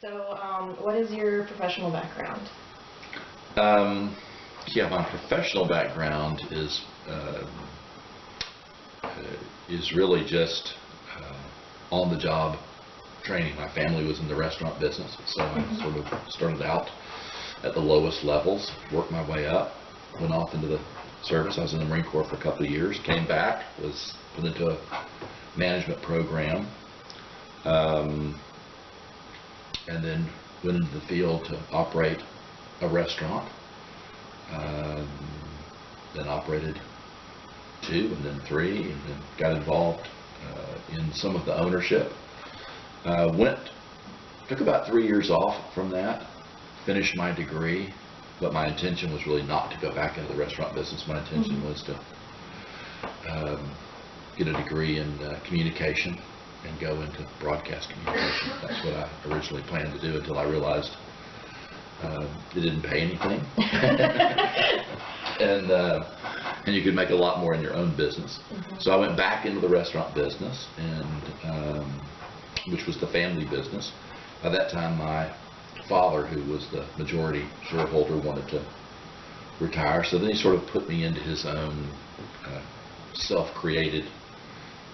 So, what is your professional background? Yeah, my professional background is really just on-the-job training. My family was in the restaurant business, so I sort of started out at the lowest levels, worked my way up, went off into the service. I was in the Marine Corps for a couple of years, came back, was put into a management program, and then went into the field to operate a restaurant. Then operated 2 and then 3, and then got involved in some of the ownership. Took about 3 years off from that, finished my degree, but my intention was really not to go back into the restaurant business. My intention was to get a degree in communication and go into broadcast communication. That's what I originally planned to do until I realized it didn't pay anything. And you could make a lot more in your own business. So I went back into the restaurant business, and which was the family business. By that time, my father, who was the majority shareholder, wanted to retire. So then he sort of put me into his own self-created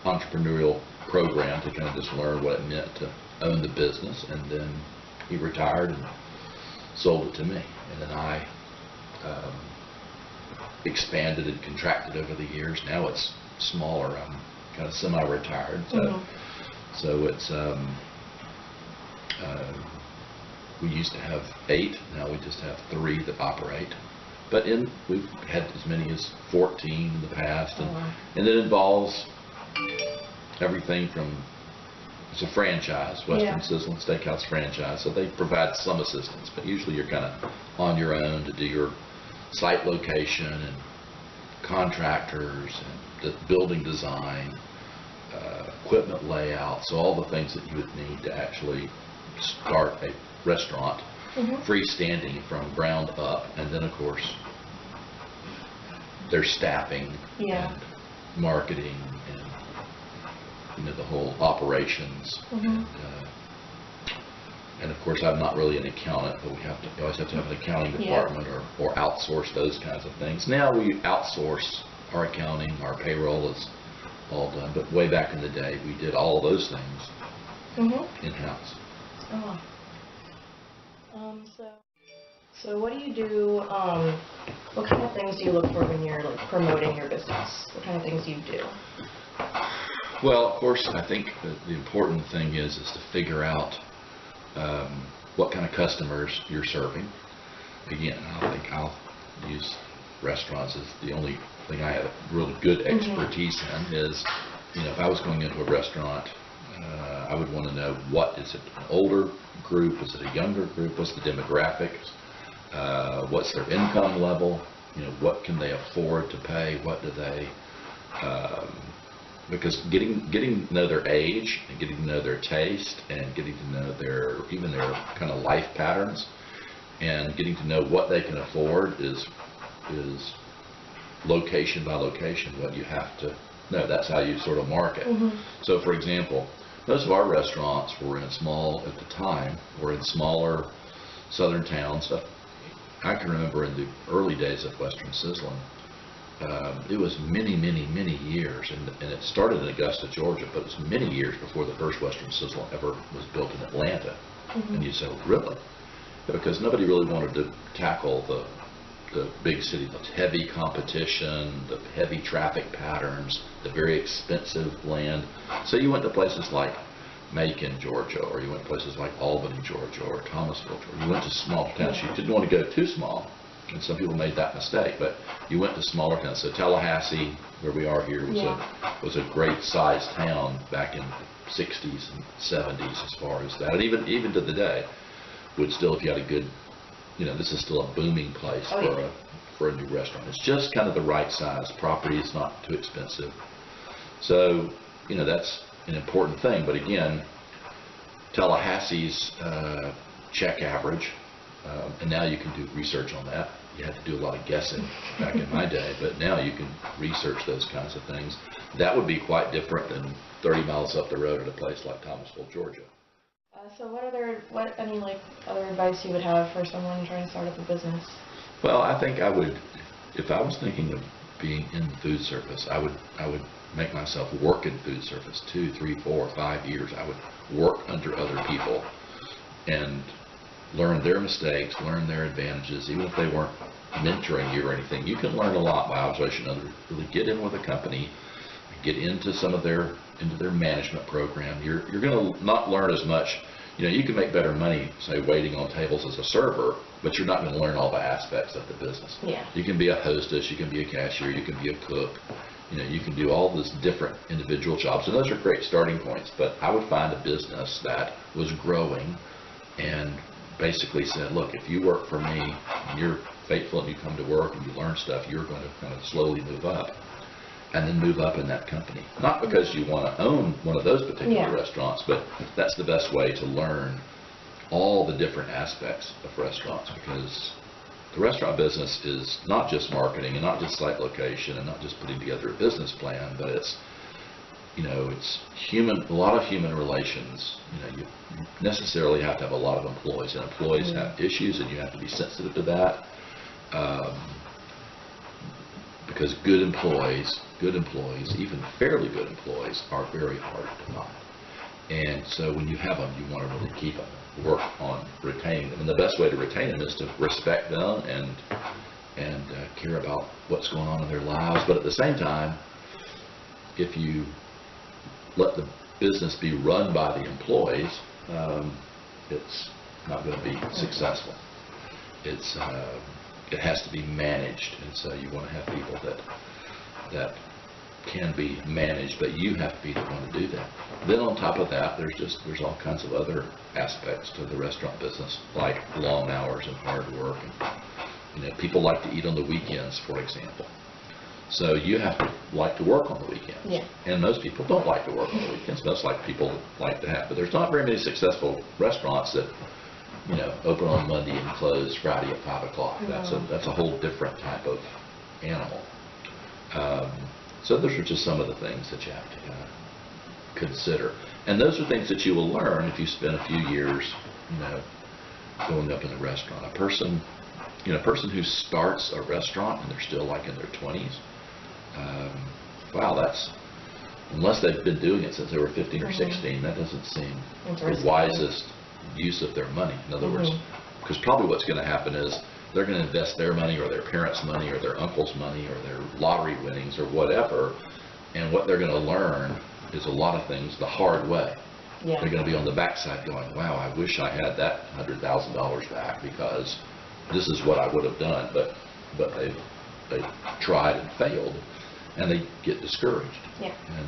entrepreneurial program to kind of just learn what it meant to own the business. And then he retired and sold it to me. And then I expanded and contracted over the years. Now it's smaller. I'm kind of semi-retired. So it's we used to have 8. Now we just have 3 that operate. But we've had as many as 14 in the past, and it involves everything from, it's a franchise, Western Sizzlin Steakhouse franchise, so they provide some assistance, but usually you're kind of on your own to do your site location and contractors and the building design, equipment layout, so all the things that you would need to actually start a restaurant freestanding from ground up. And then of course there's staffing and marketing and the whole operations. And of course I'm not really an accountant, but you always have to have an accounting department or outsource those kinds of things. Now we outsource our accounting, our payroll is all done, but way back in the day we did all of those things in-house. So what do you do, what kind of things do you look for when you're like promoting your business? What kind of things do you do? Well, of course, I think the important thing is to figure out what kind of customers you're serving. Again, I think I'll use restaurants as the only thing I have really good expertise in. Is, if I was going into a restaurant, I would want to know, what is it, an older group, is it a younger group, what's the demographics, what's their income level, what can they afford to pay, what do they, because getting to know their age and getting to know their taste and getting to know their kind of life patterns and getting to know what they can afford is location by location what you have to know. That's how you sort of market. So for example, most of our restaurants were at the time, were in smaller southern towns. I can remember in the early days of Western Sizzlin, it was many years, and it started in Augusta, Georgia, but it was many years before the first Western Sizzlin ever was built in Atlanta. And you say, really? Because nobody really wanted to tackle the big city, the heavy competition, the heavy traffic patterns, the very expensive land. So you went to places like Macon, Georgia, or you went to places like Albany, Georgia, or Thomasville, Georgia. You went to small towns. You didn't want to go too small, and some people made that mistake, but you went to smaller towns. So Tallahassee, where we are here, was a great sized town back in the 60s and 70s as far as that. And even to the day, would still, if you had a good, this is still a booming place for a new restaurant. It's just kind of the right size. Property is not too expensive. So, that's an important thing. But again, Tallahassee's check average, and now you can do research on that. You had to do a lot of guessing back in my day, but now you can research those kinds of things. That would be quite different than 30 miles up the road at a place like Thomasville, Georgia. So what any other advice you would have for someone trying to start up a business? Well, I think I would, if I was thinking of being in food service, I would make myself work in food service 2, 3, 4, 5 years. I would work under other people and learn their mistakes, learn their advantages, even if they weren't mentoring you or anything. You can learn a lot by observation. Really get in with a company, get into their management program. You're going to not learn as much. You can make better money, say, waiting on tables as a server, but you're not going to learn all the aspects of the business. Yeah. You can be a hostess, you can be a cashier, you can be a cook. You can do all these different individual jobs, and those are great starting points. But I would find a business that was growing and basically said, look, if you work for me and you're faithful and you come to work and you learn stuff, you're going to kind of slowly move up, and then move up in that company. Not because you want to own one of those particular restaurants, but that's the best way to learn all the different aspects of restaurants, because the restaurant business is not just marketing and not just site location and not just putting together a business plan, but it's human, a lot of human relations. You necessarily have to have a lot of employees, and employees have issues, and you have to be sensitive to that. Because good employees, even fairly good employees, are very hard to find. And so when you have them, you want to really keep them, work on retaining them. And the best way to retain them is to respect them and care about what's going on in their lives. But at the same time, if you let the business be run by the employees, it's not going to be successful. It has to be managed, and so you want to have people that can be managed, but you have to be the one to do that. Then on top of that, there's all kinds of other aspects to the restaurant business, like long hours and hard work, and people like to eat on the weekends, for example. So you have to like to work on the weekends. Yeah. And most people don't like to work on the weekends. Most people like to have, but there's not very many successful restaurants that open on Monday and close Friday at 5 o'clock. That's a whole different type of animal. So those are just some of the things that you have to kind of consider. And those are things that you will learn if you spend a few years, going up in a restaurant. A person who starts a restaurant and they're still like in their 20s, wow, unless they've been doing it since they were 15 or 16, that doesn't seem the wisest use of their money. In other words, because probably what's going to happen is they're going to invest their money or their parents' money or their uncle's money or their lottery winnings or whatever, and what they're going to learn is a lot of things the hard way. Yeah. They're going to be on the backside going, wow, I wish I had that $100,000 back because this is what I would have done, but they've tried and failed, and they get discouraged. Yeah. And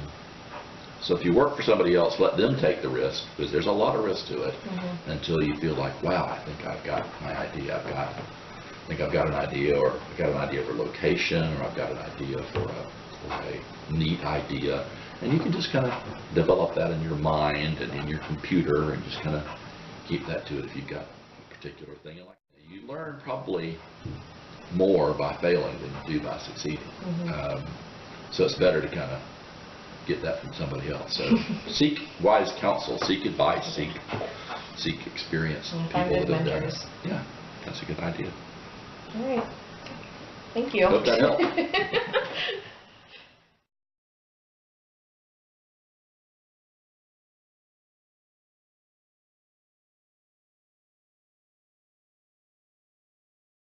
so if you work for somebody else, let them take the risk, because there's a lot of risk to it, until you feel like, wow, I think I've got my idea. I think I've got an idea, or I've got an idea for location, or I've got an idea for a neat idea. And you can just kind of develop that in your mind and in your computer and just kind of keep that to it if you've got a particular thing. You learn probably more by failing than you do by succeeding. So it's better to kind of get that from somebody else. So seek wise counsel, seek advice, seek experience. People that have done it. Yeah, that's a good idea. All right. Thank you. Hope that helped.